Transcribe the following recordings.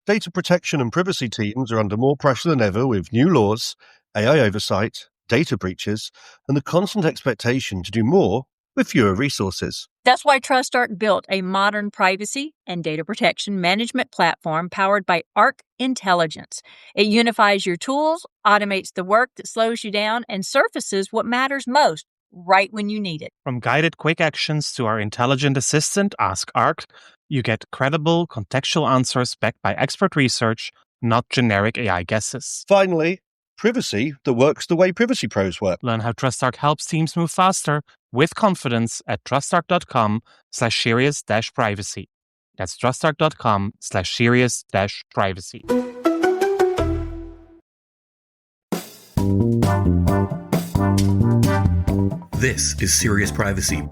Data protection and privacy teams are under more pressure than ever with new laws, AI oversight, data breaches, and the constant expectation to do more with fewer resources. That's why TrustArc built a modern privacy and data protection management platform powered by Arc Intelligence. It unifies your tools, automates the work that slows you down, and surfaces what matters most right when you need it. From guided quick actions to our intelligent assistant, Ask Arc, you get credible, contextual answers backed by expert research, not generic AI guesses. Finally, privacy that works the way privacy pros work. Learn how TrustArc helps teams move faster with confidence at trustarc.com/serious-privacy. That's trustarc.com/serious-privacy. This is Serious Privacy.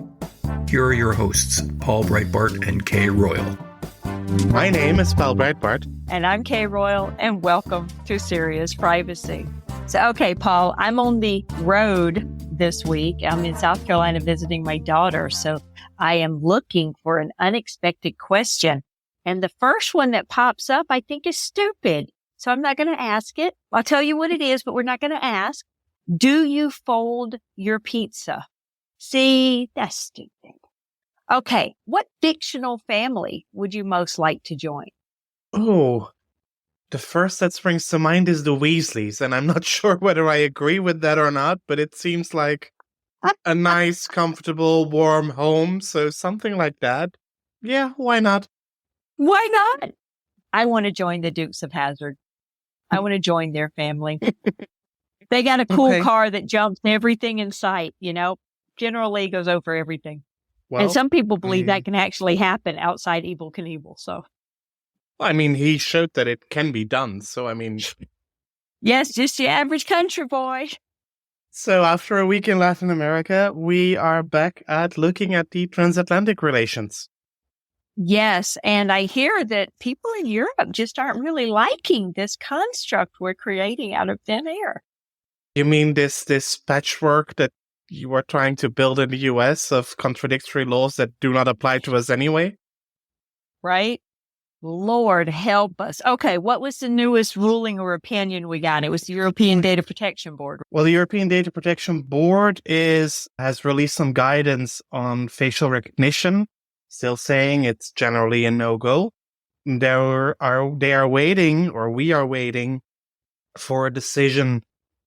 Here are your hosts, Paul Breitbart and Kay Royal. My name is Paul Breitbart. And I'm Kay Royal, and welcome to Serious Privacy. So, okay, Paul, I'm on the road this week. I'm in South Carolina visiting my daughter, so I am looking for an unexpected question. And the first one that pops up, I think, is stupid. So I'm not going to ask it. I'll tell you what it is, but we're not going to ask. Do you fold your pizza? See, that's stupid. Okay, what fictional family would you most like to join? Oh, the first that springs to mind is the Weasleys, and I'm not sure whether I agree with that or not, but it seems like a nice, comfortable, warm home, so something like that. Yeah, why not? Why not? I want to join the Dukes of Hazzard. I want to join their family. They got a cool car that jumps everything in sight, you know? General Lee goes over everything. Well, and some people believe that can actually happen outside Evel Knievel, so... I mean, he showed that it can be done, so I mean... Yes, just the average country boy. So after a week in Latin America, we are back at looking at the transatlantic relations. Yes, and I hear that people in Europe just aren't really liking this construct we're creating out of thin air. You mean this patchwork that you were trying to build in the US of contradictory laws that do not apply to us anyway? Right? Lord help us. Okay, what was the newest ruling or opinion we got? It was the European Data Protection Board. Well, the European Data Protection Board has released some guidance on facial recognition, still saying it's generally a no-go. We are waiting for a decision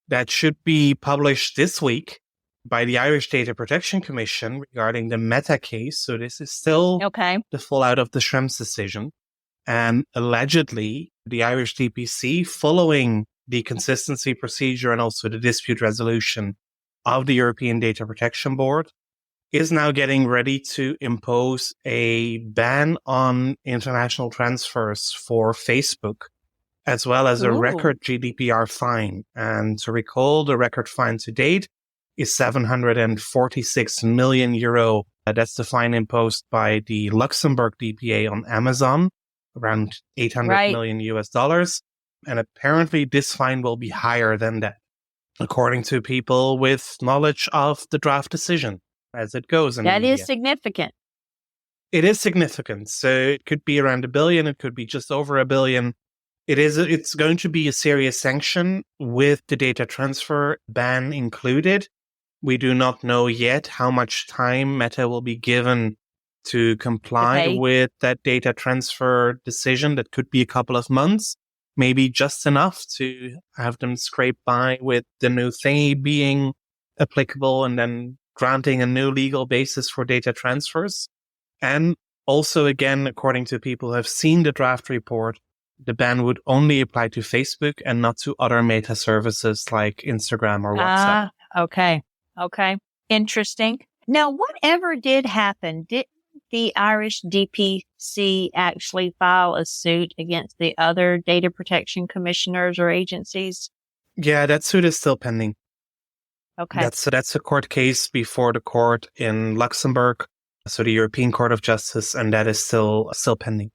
that should be published this week by the Irish Data Protection Commission regarding the Meta case. So this is still the fallout of the Schrems decision. And allegedly, the Irish DPC, following the consistency procedure and also the dispute resolution of the European Data Protection Board, is now getting ready to impose a ban on international transfers for Facebook, as well as a record GDPR fine. And to recall, the record fine to date is 746 million euro. That's the fine imposed by the Luxembourg DPA on Amazon, around 800 million US dollars. And apparently this fine will be higher than that, according to people with knowledge of the draft decision as it goes. That is significant. It is significant. So it could be around $1 billion. It could be just over $1 billion. It's going to be a serious sanction with the data transfer ban included. We do not know yet how much time Meta will be given to comply with that data transfer decision. That could be a couple of months, maybe just enough to have them scrape by with the new thingy being applicable and then granting a new legal basis for data transfers. And also, again, according to people who have seen the draft report, the ban would only apply to Facebook and not to other Meta services like Instagram or WhatsApp. Okay. Interesting. Now, whatever did happen, did the Irish DPC actually file a suit against the other data protection commissioners or agencies? Yeah, that suit is still pending. Okay. That's a court case before the court in Luxembourg, so the European Court of Justice, and that is still pending.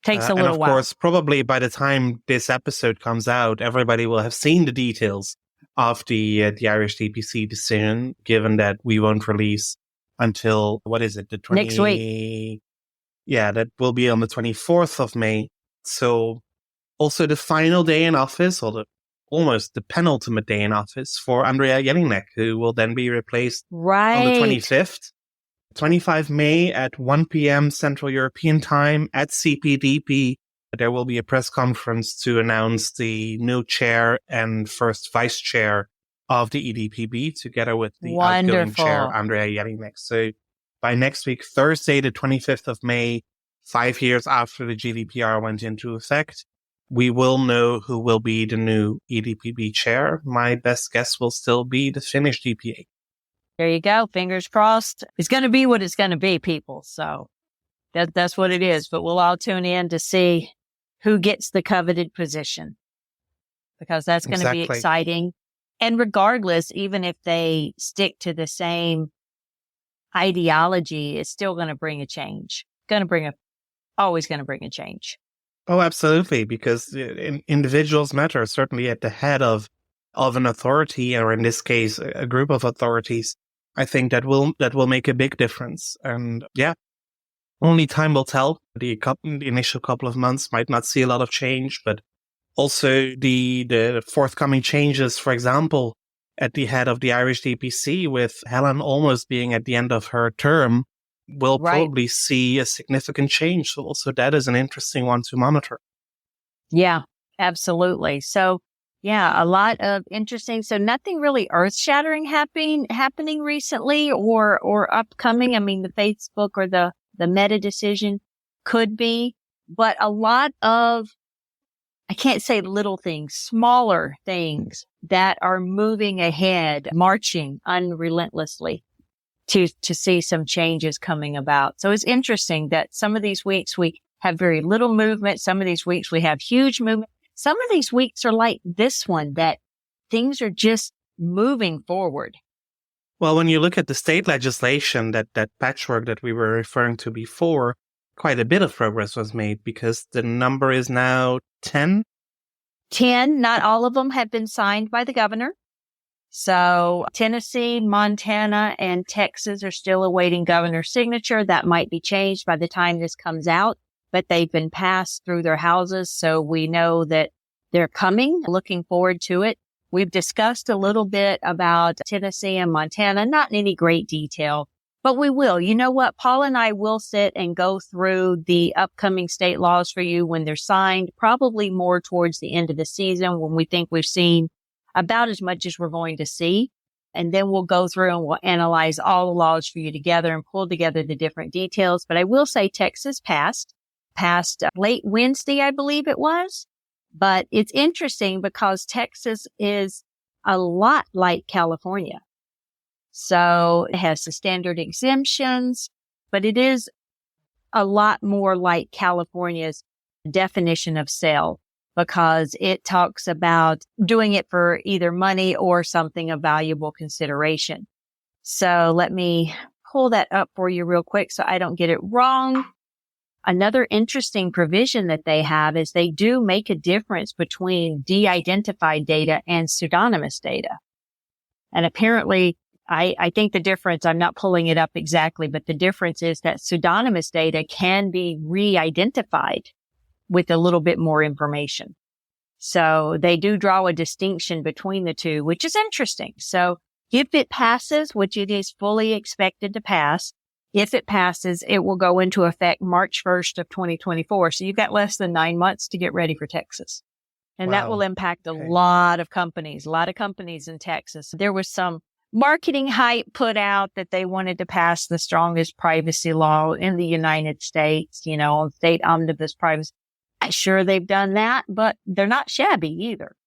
Takes a little while. And of course, probably by the time this episode comes out, everybody will have seen the details of the Irish DPC decision, given that we won't release until, what is it? Next week. Yeah, that will be on the 24th of May. So also the final day in office, or almost the penultimate day in office for Andrea Jelinek, who will then be replaced on the Right. 25th. 25 May at 1 p.m. Central European Time at CPDP. There will be a press conference to announce the new chair and first vice chair of the EDPB, together with the outgoing chair, Wonderful. Andrea Jelinek. So by next week, Thursday, the 25th of May, 5 years after the GDPR went into effect, we will know who will be the new EDPB chair. My best guess will still be the Finnish DPA. There you go. Fingers crossed. It's going to be what it's going to be, people. So that's what it is. But we'll all tune in to see who gets the coveted position, because that's going to be exciting. And regardless, even if they stick to the same ideology, it's still going to bring a change. Always going to bring a change. Oh, absolutely. Because individuals matter, certainly at the head of an authority, or in this case, a group of authorities. I think that will make a big difference. And yeah, only time will tell. The initial couple of months might not see a lot of change, but also the forthcoming changes, for example, at the head of the Irish DPC, with Helen almost being at the end of her term, will probably see a significant change. So also that is an interesting one to monitor. Yeah, absolutely. So yeah, a lot of interesting. So nothing really earth-shattering happening recently or upcoming. I mean, the Facebook or the Meta decision could be, but a lot of, I can't say little things, smaller things that are moving ahead, marching unrelentlessly to see some changes coming about. So it's interesting that some of these weeks we have very little movement. Some of these weeks we have huge movement. Some of these weeks are like this one, that things are just moving forward. Well, when you look at the state legislation, that patchwork that we were referring to before, quite a bit of progress was made, because the number is now 10. 10, not all of them have been signed by the governor. So Tennessee, Montana, and Texas are still awaiting governor's signature. That might be changed by the time this comes out, but they've been passed through their houses. So we know that they're coming, looking forward to it. We've discussed a little bit about Tennessee and Montana, not in any great detail, but we will. You know what? Paul and I will sit and go through the upcoming state laws for you when they're signed, probably more towards the end of the season, when we think we've seen about as much as we're going to see. And then we'll go through and we'll analyze all the laws for you together and pull together the different details. But I will say Texas passed late Wednesday, I believe it was. But it's interesting because Texas is a lot like California. So it has the standard exemptions, but it is a lot more like California's definition of sale, because it talks about doing it for either money or something of valuable consideration. So let me pull that up for you real quick so I don't get it wrong. Another interesting provision that they have is they do make a difference between de-identified data and pseudonymous data. And apparently, I think the difference, I'm not pulling it up exactly, but the difference is that pseudonymous data can be re-identified with a little bit more information. So they do draw a distinction between the two, which is interesting. So if it passes, which it is fully expected to pass, if it passes, it will go into effect March 1st of 2024. So you've got less than 9 months to get ready for Texas. And that will impact a lot of companies in Texas. There was some marketing hype put out that they wanted to pass the strongest privacy law in the United States, on state omnibus privacy. I'm sure they've done that, but they're not shabby either.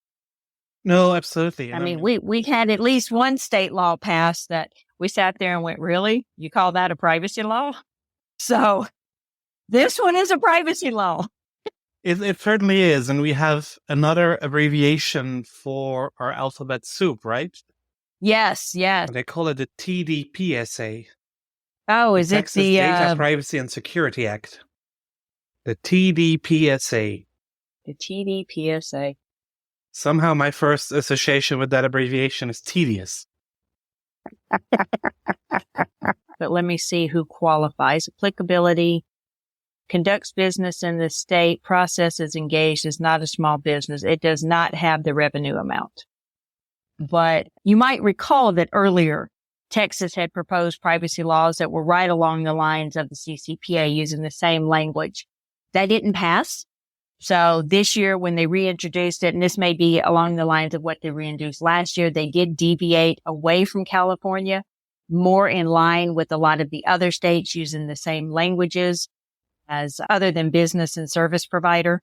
No, absolutely. I mean, we had at least one state law passed that we sat there and went, really? You call that a privacy law? So this one is a privacy law. It certainly is. And we have another abbreviation for our alphabet soup, right? Yes. They call it the TDPSA. Oh, is Texas it the Data Privacy and Security Act? The TDPSA. The TDPSA. Somehow my first association with that abbreviation is tedious. But let me see who qualifies. Applicability. conducts business in the state, processes engaged, is not a small business. It does not have the revenue amount. But you might recall that earlier, Texas had proposed privacy laws that were right along the lines of the CCPA using the same language. That didn't pass. So this year when they reintroduced it, and this may be along the lines of what they reintroduced last year, they did deviate away from California, more in line with a lot of the other states using the same languages as other than business and service provider.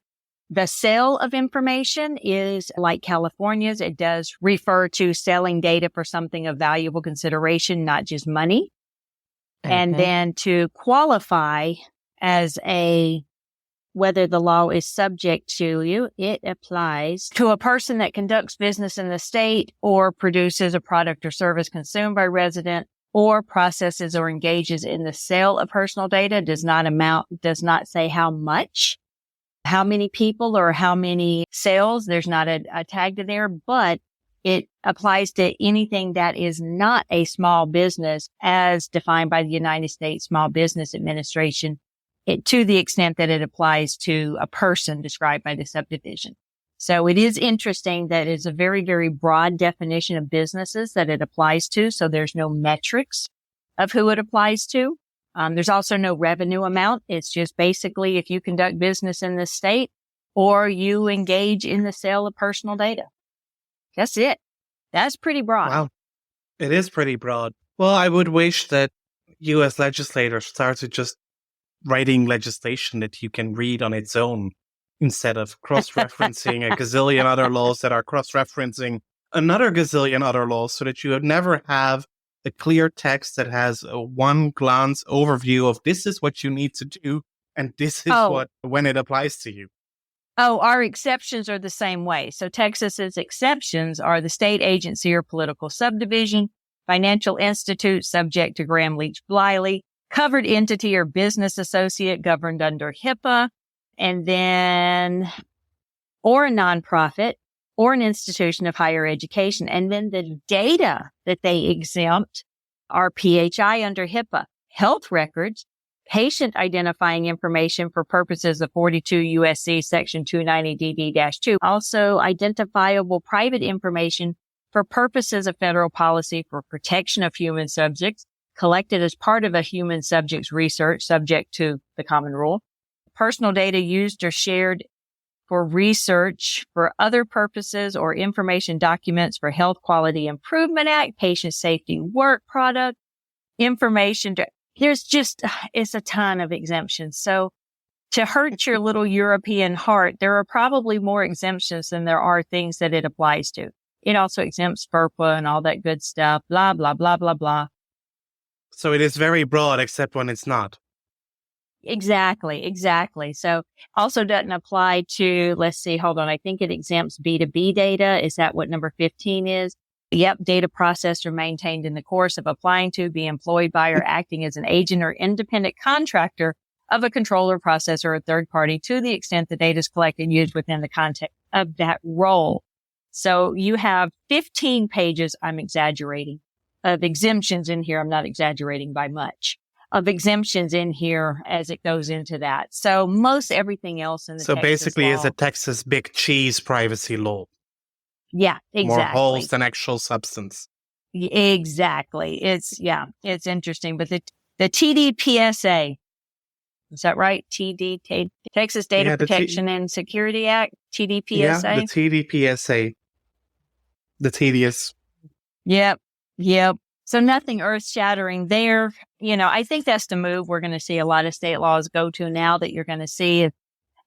The sale of information is like California's. It does refer to selling data for something of valuable consideration, not just money. And then to qualify as whether the law is subject to you, it applies to a person that conducts business in the state or produces a product or service consumed by resident or processes or engages in the sale of personal data, does not say how much, how many people or how many sales. There's not a tag to there, but it applies to anything that is not a small business as defined by the United States Small Business Administration, to the extent that it applies to a person described by the subdivision. So it is interesting that it's a very, very broad definition of businesses that it applies to. So there's no metrics of who it applies to. There's also no revenue amount. It's just basically if you conduct business in the state or you engage in the sale of personal data. That's it. That's pretty broad. Wow. It is pretty broad. Well, I would wish that U.S. legislators started just writing legislation that you can read on its own instead of cross-referencing a gazillion other laws that are cross-referencing another gazillion other laws, so that you would never have a clear text that has a one-glance overview of this is what you need to do and this is when it applies to you. Oh, our exceptions are the same way. So Texas's exceptions are the state agency or political subdivision, financial institute subject to Graham-Leach-Bliley, covered entity or business associate governed under HIPAA, and then, or a nonprofit, or an institution of higher education. And then the data that they exempt are PHI under HIPAA, health records, patient identifying information for purposes of 42 USC section 290 DD-2, also identifiable private information for purposes of federal policy for protection of human subjects, collected as part of a human subjects research subject to the common rule, personal data used or shared for research for other purposes or information documents for Health Quality Improvement Act, Patient Safety Work Product, information. It's a ton of exemptions. So to hurt your little European heart, there are probably more exemptions than there are things that it applies to. It also exempts FERPA and all that good stuff, blah, blah, blah, blah, blah. So it is very broad, except when it's not. Exactly. So also doesn't apply to, let's see, hold on. I think it exempts B2B data. Is that what number 15 is? Yep. Data processed or maintained in the course of applying to, be employed by, or acting as an agent or independent contractor of a controller, processor, or third party to the extent the data is collected and used within the context of that role. So you have 15 pages, I'm exaggerating, of exemptions in here. I'm not exaggerating by much, of exemptions in here as it goes into that. So most everything else in the So Texas basically law, is a Texas big cheese privacy law. Yeah, exactly. More holes than actual substance. Exactly. It's interesting. But the TDPSA, is that right? Texas Data Protection and Security Act, TDPSA? Yeah, the TDPSA. The tedious. Yep. So nothing earth-shattering there. I think that's the move we're going to see a lot of state laws go to now, that you're going to see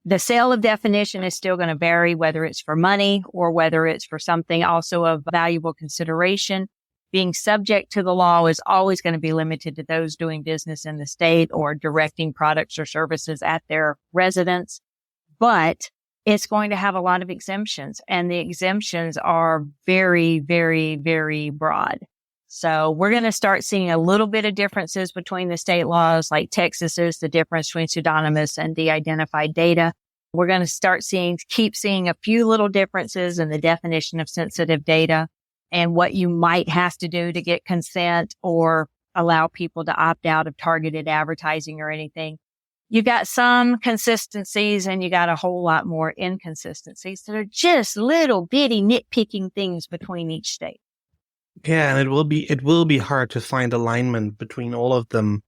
the sale of definition is still going to vary, whether it's for money or whether it's for something also of valuable consideration. Being subject to the law is always going to be limited to those doing business in the state or directing products or services at their residence. But it's going to have a lot of exemptions, and the exemptions are very, very, very broad. So we're going to start seeing a little bit of differences between the state laws, like Texas's, the difference between pseudonymous and de-identified data. We're going to keep seeing a few little differences in the definition of sensitive data and what you might have to do to get consent or allow people to opt out of targeted advertising or anything. You got some consistencies and you got a whole lot more inconsistencies that are just little bitty nitpicking things between each state. Yeah, and it will be hard to find alignment between all of them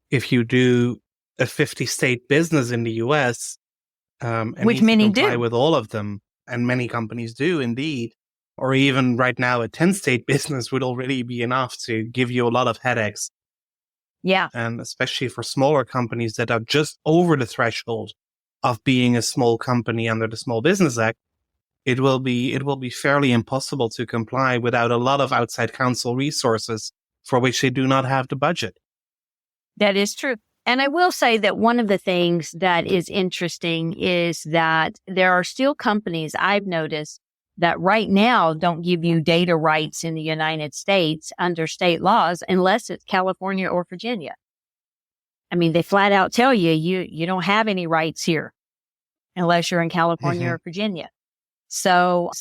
if you do a 50-state business in the US, and Which need to many comply do. with all of them, and many companies do indeed. Or even right now, a 10-state business would already be enough to give you a lot of headaches. Yeah. And especially for smaller companies that are just over the threshold of being a small company under the Small Business Act, it will be fairly impossible to comply without a lot of outside counsel resources for which they do not have the budget. That is true. And I will say that one of the things that is interesting is that there are still companies I've noticed that right now don't give you data rights in the United States under state laws unless it's California or Virginia. I mean, they flat out tell you don't have any rights here unless you're in California or Virginia. So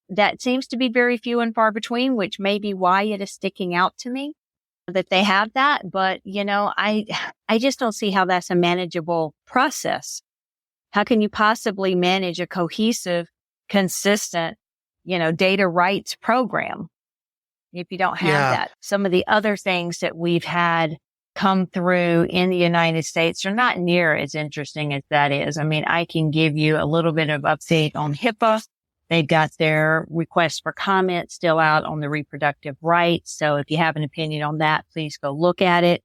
that seems to be very few and far between, which may be why it is sticking out to me that they have that. But, I just don't see how that's a manageable process. How can you possibly manage a cohesive, consistent, data rights program if you don't have that? Some of the other things that we've had come through in the United States are not near as interesting as that is. I mean, I can give you a little bit of update on HIPAA. They've got their request for comment still out on the reproductive rights. So if you have an opinion on that, please go look at it.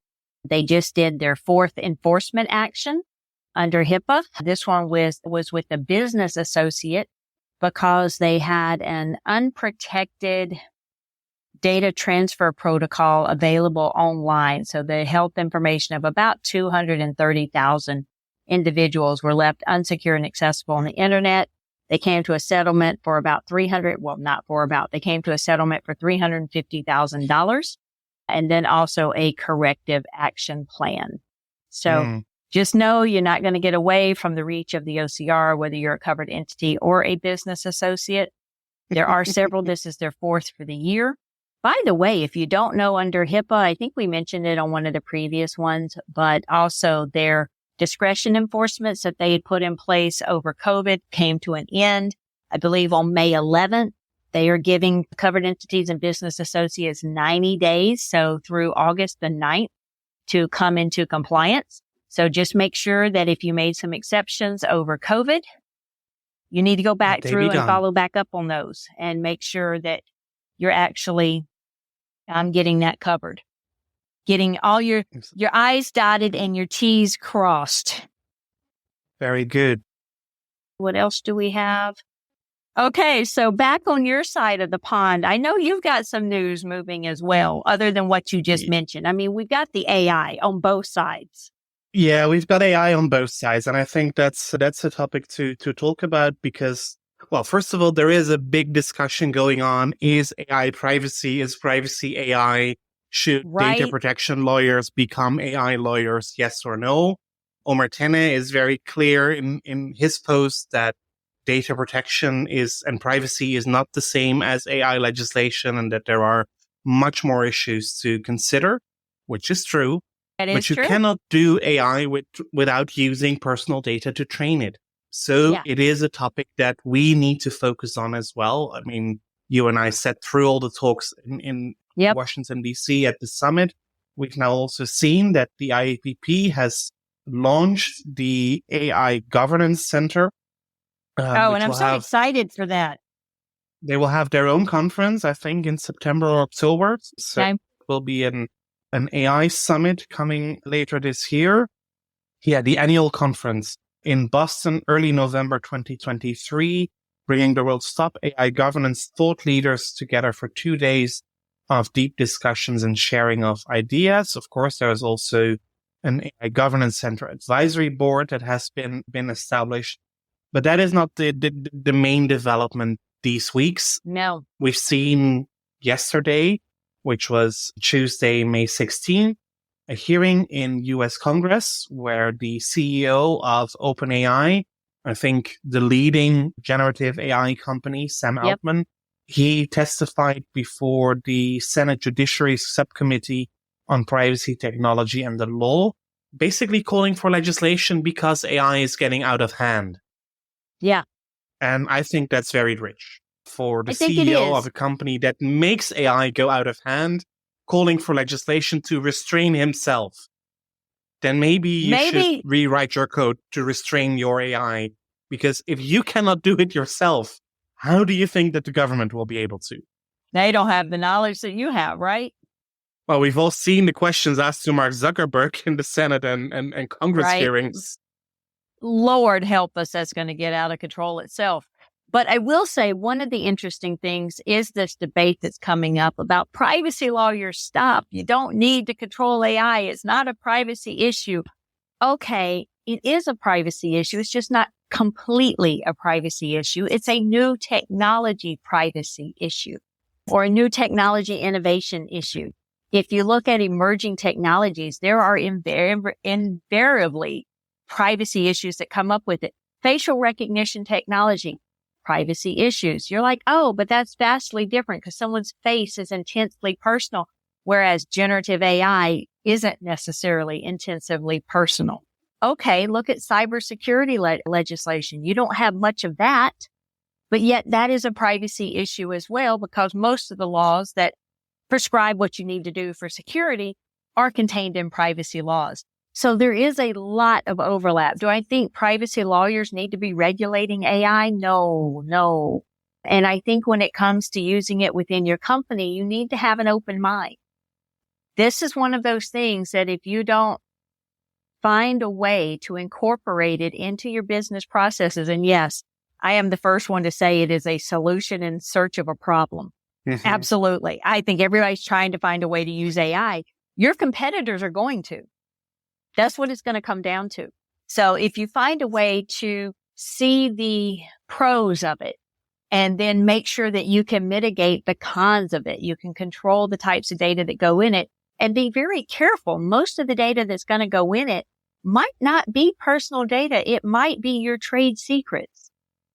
They just did their fourth enforcement action under HIPAA. This one was with a business associate because they had an unprotected data transfer protocol available online. So the health information of about 230,000 individuals were left unsecure and accessible on the internet. They came to a settlement for about they came to a settlement for $350,000 and then also a corrective action plan. So just know you're not going to get away from the reach of the OCR, whether you're a covered entity or a business associate. There are several. This is their fourth for the year. By the way, if you don't know under HIPAA, I think we mentioned it on one of the previous ones, but also their discretion enforcements that they had put in place over COVID came to an end, I believe on May 11th. They are giving covered entities and business associates 90 days, so through August the 9th, to come into compliance. So just make sure that if you made some exceptions over COVID, you need to go back through and follow back up on those and make sure that you're actually getting that covered. Getting all your I's dotted and your T's crossed. Very good. What else do we have? Okay, so back on your side of the pond, I know you've got some news moving as well, other than what you just mentioned. I mean, we've got the AI on both sides. Yeah, we've got AI on both sides, and I think that's a topic to talk about because, well, first of all, there is a big discussion going on. Is AI privacy? Is privacy AI? Should data protection lawyers become AI lawyers? Yes or no? Omer Tene is very clear in his post that data protection and privacy is not the same as AI legislation and that there are much more issues to consider, which is true. But you cannot do AI without using personal data to train it. So it is a topic that we need to focus on as well. I mean, you and I sat through all the talks in Washington, D.C. at the summit. We've now also seen that the IAPP has launched the AI Governance Center. And I'm so excited for that. They will have their own conference, I think, in September or October. So it will be an AI summit coming later this year. Yeah, the annual conference in Boston, early November 2023, bringing the world's top AI governance thought leaders together for 2 days of deep discussions and sharing of ideas. Of course, there is also an AI Governance Center advisory board that has been established. But that is not the main development these weeks. No. We've seen yesterday, which was Tuesday, May 16th, a hearing in US Congress where the CEO of OpenAI, I think the leading generative AI company, Sam Altman, he testified before the Senate Judiciary Subcommittee on Privacy, Technology, and the Law. basically calling for legislation because AI is getting out of hand. Yeah, And I think that's very rich for the I think it CEO is. of a company that makes AI go out of hand, calling for legislation to restrain himself. Then maybe you should Maybe rewrite your code to restrain your AI. Because if you cannot do it yourself, how do you think that the government will be able to? they don't have the knowledge that you have, right? Well, we've all seen the questions asked to Mark Zuckerberg in the Senate and Congress Right. hearings. Lord help us, that's going to get out of control itself. But I will say one of the interesting things is this debate that's coming up about privacy lawyers. Stop. You don't need to control AI. It's not a privacy issue. Okay, it is a privacy issue. It's just not completely a privacy issue. It's a new technology privacy issue or a new technology innovation issue. If you look at emerging technologies, there are invariably privacy issues that come up with it. Facial recognition technology, privacy issues. You're like, oh, but that's vastly different because someone's face is intensely personal, whereas generative AI isn't necessarily intensively personal. Okay, look at cybersecurity legislation. You don't have much of that, but yet that is a privacy issue as well because most of the laws that prescribe what you need to do for security are contained in privacy laws. So there is a lot of overlap. Do I think privacy lawyers need to be regulating AI? No. And I think when it comes to using it within your company, you need to have an open mind. This is one of those things that if you don't find a way to incorporate it into your business processes, and yes, I am the first one to say it is a solution in search of a problem. Mhm. Absolutely. I think everybody's trying to find a way to use AI. Your competitors are going to. That's what it's going to come down to. So if you find a way to see the pros of it and then make sure that you can mitigate the cons of it, you can control the types of data that go in it and be very careful. Most of the data that's going to go in it might not be personal data. It might be your trade secrets.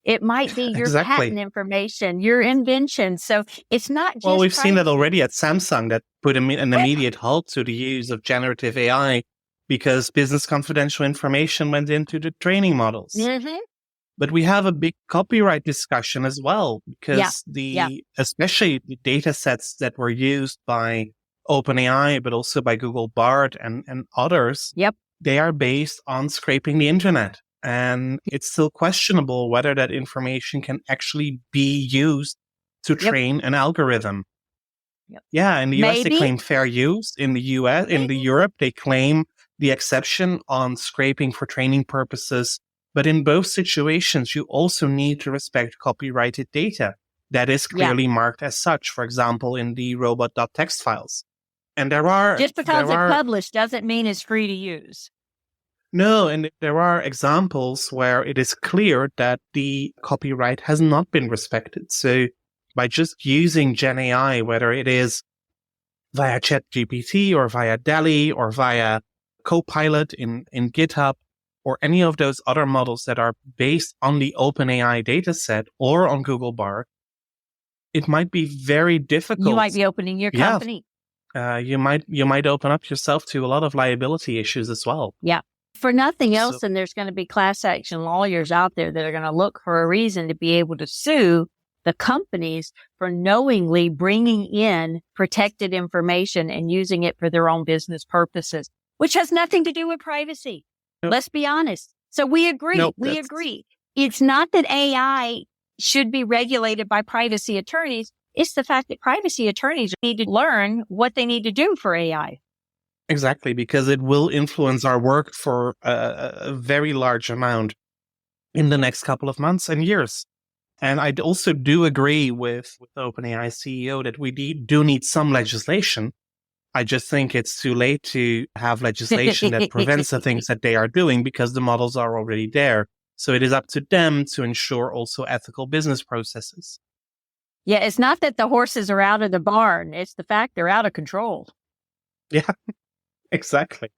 It might be your Exactly. patent information, your invention. So it's not just Well, we've seen that privacy. already at Samsung that put an immediate halt to the use of generative AI because business confidential information went into the training models. Mhm. But we have a big copyright discussion as well because Yeah. especially the data sets that were used by OpenAI, but also by Google Bard and others, Yep. they are based on scraping the internet. And it's still questionable whether that information can actually be used to train an algorithm. Yep. Yeah, in the US, they Maybe. claim fair use. In the Europe, they claim the exception on scraping for training purposes. But in both situations, you also need to respect copyrighted data that is clearly marked as such. For example, in the robot.txt files. And there are Just because it's published doesn't mean it's free to use. No, and there are examples where it is clear that the copyright has not been respected. So by just using Gen AI, whether it is via ChatGPT or via DALL-E or via Copilot in GitHub or any of those other models that are based on the OpenAI dataset or on Google Bard, it might be very difficult. You might be opening your company. You might open up yourself to a lot of liability issues as well. Yeah. For nothing else, then there's going to be class action lawyers out there that are going to look for a reason to be able to sue the companies for knowingly bringing in protected information and using it for their own business purposes, which has nothing to do with privacy. Nope. Let's be honest. So we agree. Nope, we agree. It's not that AI should be regulated by privacy attorneys. It's the fact that privacy attorneys need to learn what they need to do for AI. Exactly, because it will influence our work for a very large amount in the next couple of months and years. And I also do agree with OpenAI CEO that we do need some legislation. I just think it's too late to have legislation that prevents the things that they are doing because the models are already there. So it is up to them to ensure also ethical business processes. Yeah, it's not that the horses are out of the barn. It's the fact they're out of control. Yeah, exactly.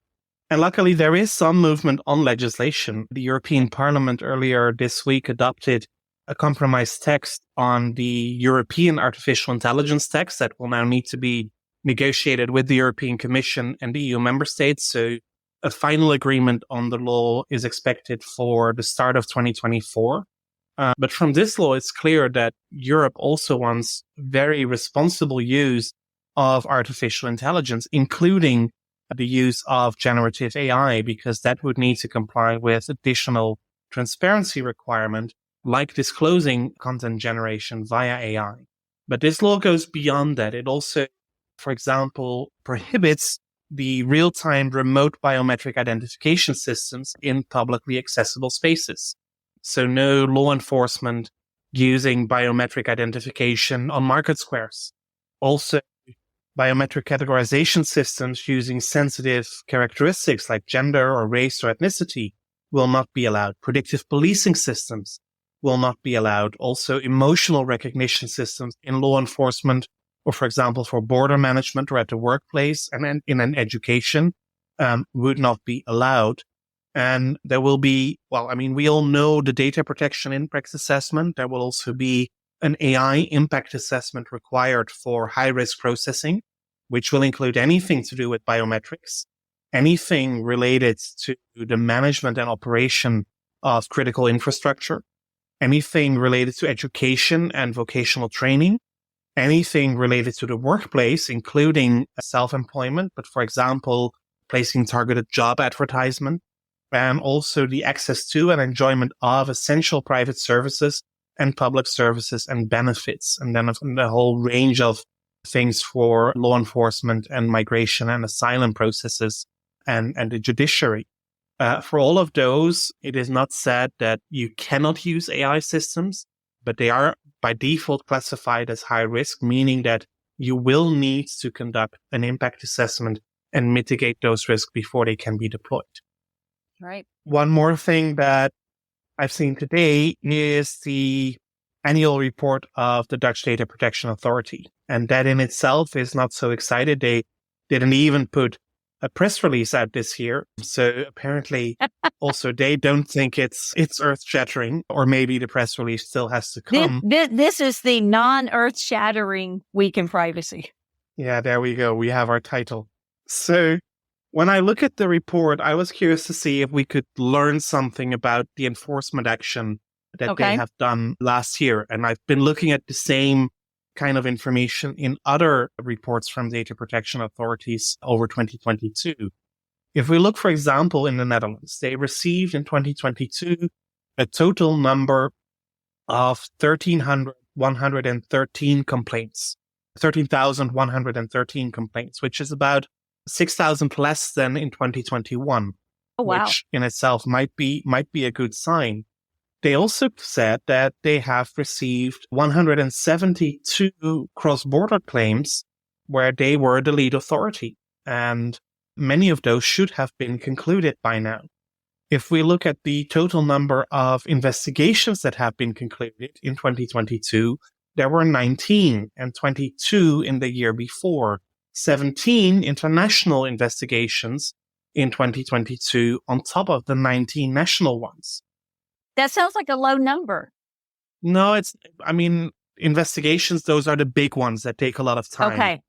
And luckily, there is some movement on legislation. The European Parliament earlier this week adopted a compromise text on the European artificial intelligence text that will now need to be negotiated with the European Commission and the EU member states. So a final agreement on the law is expected for the start of 2024. But from this law, it's clear that Europe also wants very responsible use of artificial intelligence, including the use of generative AI, because that would need to comply with additional transparency requirement, like disclosing content generation via AI. But this law goes beyond that. It also, for example, prohibits the real-time remote biometric identification systems in publicly accessible spaces. So no law enforcement using biometric identification on market squares. Also, biometric categorization systems using sensitive characteristics like gender or race or ethnicity will not be allowed. Predictive policing systems will not be allowed. Also, emotional recognition systems in law enforcement, or for example, for border management or at the workplace and in an education, would not be allowed. And there will be, we all know the data protection impact assessment. There will also be an AI impact assessment required for high-risk processing, which will include anything to do with biometrics, anything related to the management and operation of critical infrastructure, anything related to education and vocational training, anything related to the workplace, including self-employment, but for example, placing targeted job advertisement, and also the access to and enjoyment of essential private services and public services and benefits, and then the whole range of things for law enforcement and migration and asylum processes and the judiciary. For all of those, it is not said that you cannot use AI systems, but they are by default classified as high risk, meaning that you will need to conduct an impact assessment and mitigate those risks before they can be deployed. Right. One more thing that I've seen today is the annual report of the Dutch Data Protection Authority. And that in itself is not so excited. They didn't even put a press release out this year. So apparently also they don't think it's earth-shattering, or maybe the press release still has to come. This is the non-earth-shattering week in privacy. Yeah, there we go. We have our title. So when I look at the report, I was curious to see if we could learn something about the enforcement action that they have done last year. And I've been looking at the same kind of information in other reports from data protection authorities over 2022. If we look, for example, in the Netherlands, they received in 2022 a total number of 13,113 complaints, which is about 6,000 less than in 2021, which in itself might be a good sign. They also said that they have received 172 cross-border claims where they were the lead authority, and many of those should have been concluded by now. If we look at the total number of investigations that have been concluded in 2022, there were 19 and 22 in the year before. 17 international investigations in 2022 on top of the 19 national ones. That sounds like a low number. No, investigations, those are the big ones that take a lot of time. Okay.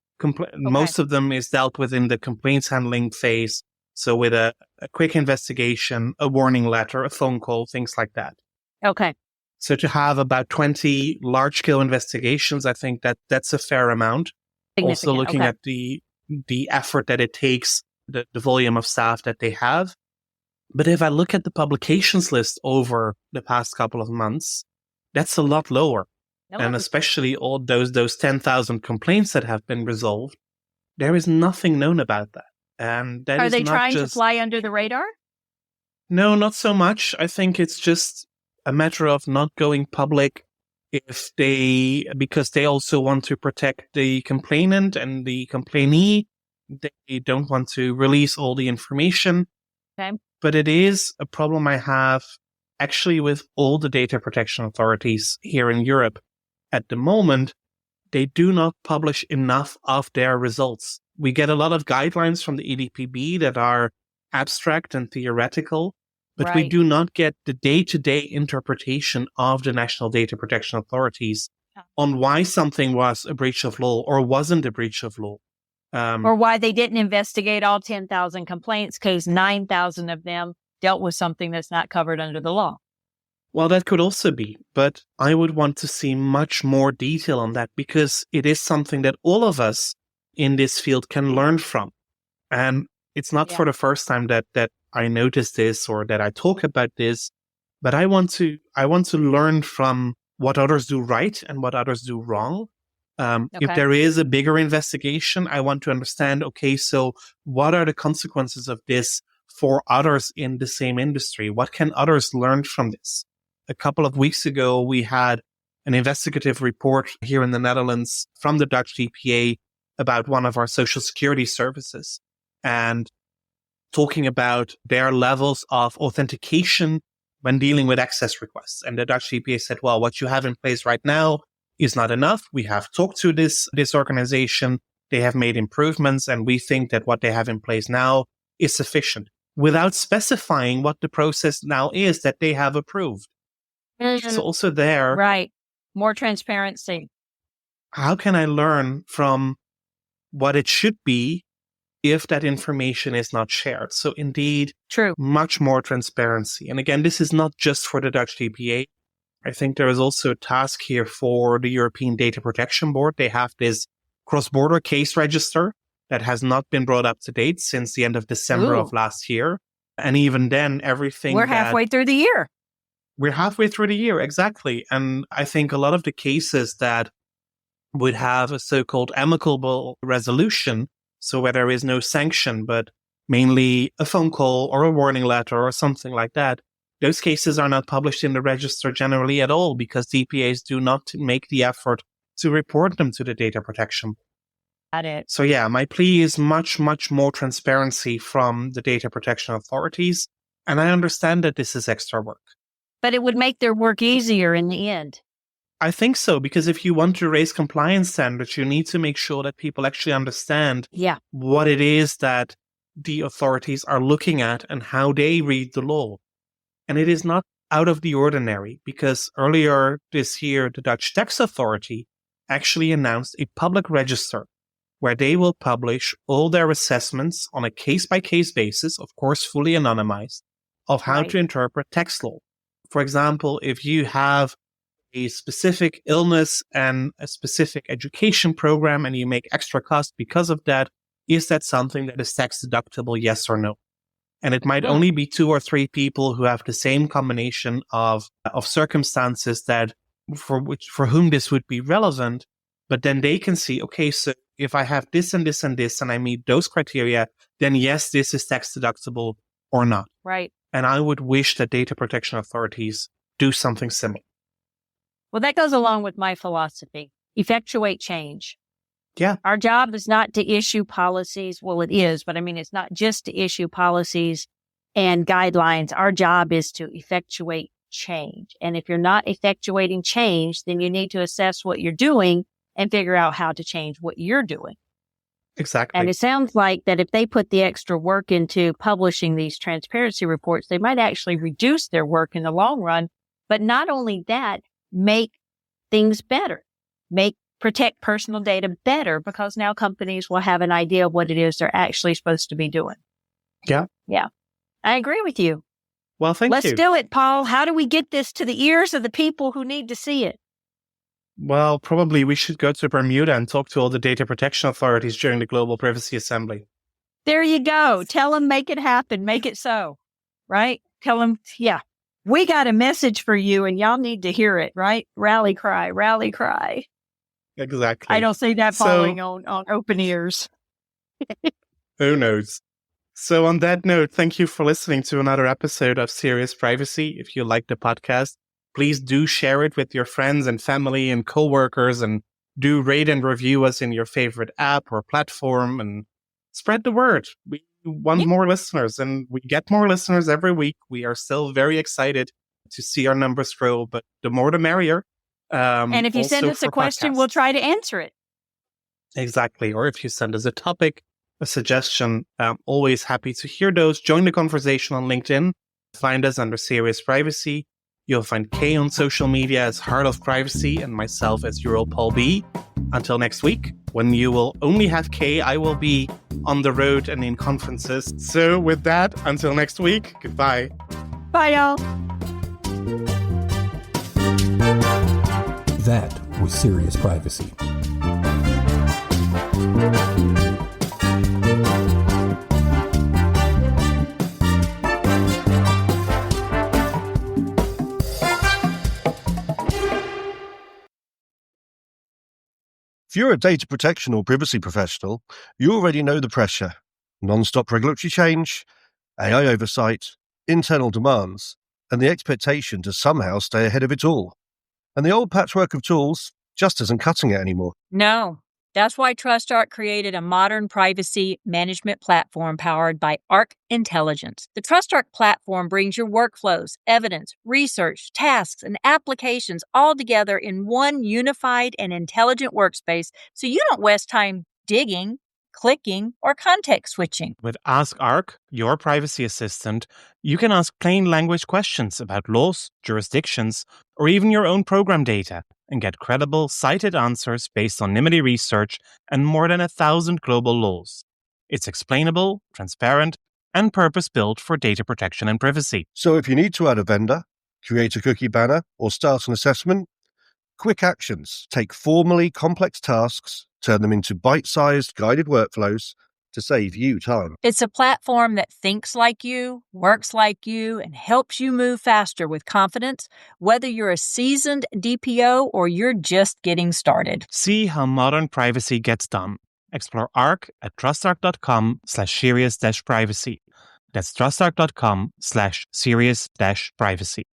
Most of them is dealt with in the complaints handling phase. So with a quick investigation, a warning letter, a phone call, things like that. Okay. So to have about 20 large-scale investigations, I think that's a fair amount. Also looking at the effort that it takes, the volume of staff that they have. But if I look at the publications list over the past couple of months, that's a lot lower. And especially all those 10,000 complaints that have been resolved, there is nothing known about that. And that Are is they not trying just, to fly under the radar? No, not so much. I think it's just a matter of not going public because they also want to protect the complainant and the complainee. They don't want to release all the information. Okay. But it is a problem I have actually with all the data protection authorities here in Europe. At the moment, they do not publish enough of their results. We get a lot of guidelines from the EDPB that are abstract and theoretical, but we do not get the day-to-day interpretation of the national data protection authorities on why something was a breach of law or wasn't a breach of law. Or why they didn't investigate all 10,000 complaints because 9,000 of them dealt with something that's not covered under the law. Well, that could also be, but I would want to see much more detail on that because it is something that all of us in this field can learn from. And it's not for the first time that I notice this or that I talk about this, but I want to learn from what others do right and what others do wrong. If there is a bigger investigation, I want to understand, okay, so what are the consequences of this for others in the same industry? What can others learn from this? A couple of weeks ago, we had an investigative report here in the Netherlands from the Dutch DPA about one of our social security services and talking about their levels of authentication when dealing with access requests. And the Dutch DPA said, well, what you have in place right now is not enough. We have talked to this organization. They have made improvements, and we think that what they have in place now is sufficient, without specifying what the process now is that they have approved. So also there, right, more transparency. How can I learn from what it should be if that information is not shared? So indeed, true, much more transparency. And again, this is not just for the Dutch DPA. I think there is also a task here for the European Data Protection Board. They have this cross-border case register that has not been brought up to date since the end of December of last year. And even then, everything We're halfway through the year. We're halfway through the year, exactly. And I think a lot of the cases that would have a so-called amicable resolution, so where there is no sanction, but mainly a phone call or a warning letter or something like that, those cases are not published in the register generally at all because DPAs do not make the effort to report them to the data protection. Got it. So yeah, my plea is much, much more transparency from the data protection authorities. And I understand that this is extra work. But it would make their work easier in the end. I think so, because if you want to raise compliance standards, you need to make sure that people actually understand what it is that the authorities are looking at and how they read the law. And it is not out of the ordinary, because earlier this year, the Dutch Tax Authority actually announced a public register where they will publish all their assessments on a case-by-case basis, of course, fully anonymized, of how to interpret tax law. For example, if you have a specific illness and a specific education program and you make extra costs because of that, is that something that is tax deductible, yes or no? And it might only be 2 or 3 people who have the same combination of circumstances that for whom this would be relevant. But then they can see, okay, so if I have this and this and this and I meet those criteria, then yes, this is tax deductible or not. Right. And I would wish that data protection authorities do something similar. Well, that goes along with my philosophy. Effectuate change. Yeah. Our job is not to issue policies. Well, it is, but I mean, it's not just to issue policies and guidelines. Our job is to effectuate change. And if you're not effectuating change, then you need to assess what you're doing and figure out how to change what you're doing. Exactly. And it sounds like that if they put the extra work into publishing these transparency reports, they might actually reduce their work in the long run. But not only that, make things better, protect personal data better, because now companies will have an idea of what it is they're actually supposed to be doing. Yeah. Yeah. I agree with you. Well, thank you. Let's do it, Paul. How do we get this to the ears of the people who need to see it? Well, probably we should go to Bermuda and talk to all the data protection authorities during the Global Privacy Assembly. There you go. Tell them, make it happen. Make it so. Right? Tell them, we got a message for you and y'all need to hear it, right? Rally cry, rally cry. Exactly. I don't see that falling on open ears. Who knows? So on that note, thank you for listening to another episode of Serious Privacy. If you like the podcast, please do share it with your friends and family and coworkers, and do rate and review us in your favorite app or platform and spread the word. We want more listeners, and we get more listeners every week. We are still very excited to see our numbers grow, but the more the merrier. And if you send us a question, we'll try to answer it. Exactly. Or if you send us a topic, a suggestion, always happy to hear those. Join the conversation on LinkedIn. Find us under Serious Privacy. You'll find Kay on social media as Heart of Privacy and myself as Paul B. Until next week, When you will only have K, I will be on the road and in conferences. So with that, until next week, goodbye. Bye, y'all. That was Serious Privacy. If you're a data protection or privacy professional, you already know the pressure. Non-stop regulatory change, AI oversight, internal demands, and the expectation to somehow stay ahead of it all. And the old patchwork of tools just isn't cutting it anymore. No, that's why TrustArc created a modern privacy management platform powered by Arc Intelligence. The TrustArc platform brings your workflows, evidence, research, tasks, and applications all together in one unified and intelligent workspace so you don't waste time digging, clicking, or context switching. With Ask Arc, your privacy assistant, you can ask plain language questions about laws, jurisdictions, or even your own program data and get credible, cited answers based on NIMBY research and more than 1,000 global laws. It's explainable, transparent, and purpose-built for data protection and privacy. So if you need to add a vendor, create a cookie banner, or start an assessment, quick actions take formally complex tasks, turn them into bite-sized guided workflows to save you time. It's a platform that thinks like you, works like you, and helps you move faster with confidence, whether you're a seasoned DPO or you're just getting started. See how modern privacy gets done. Explore Arc at trustarc.com/serious-privacy. That's trustarc.com/serious-privacy.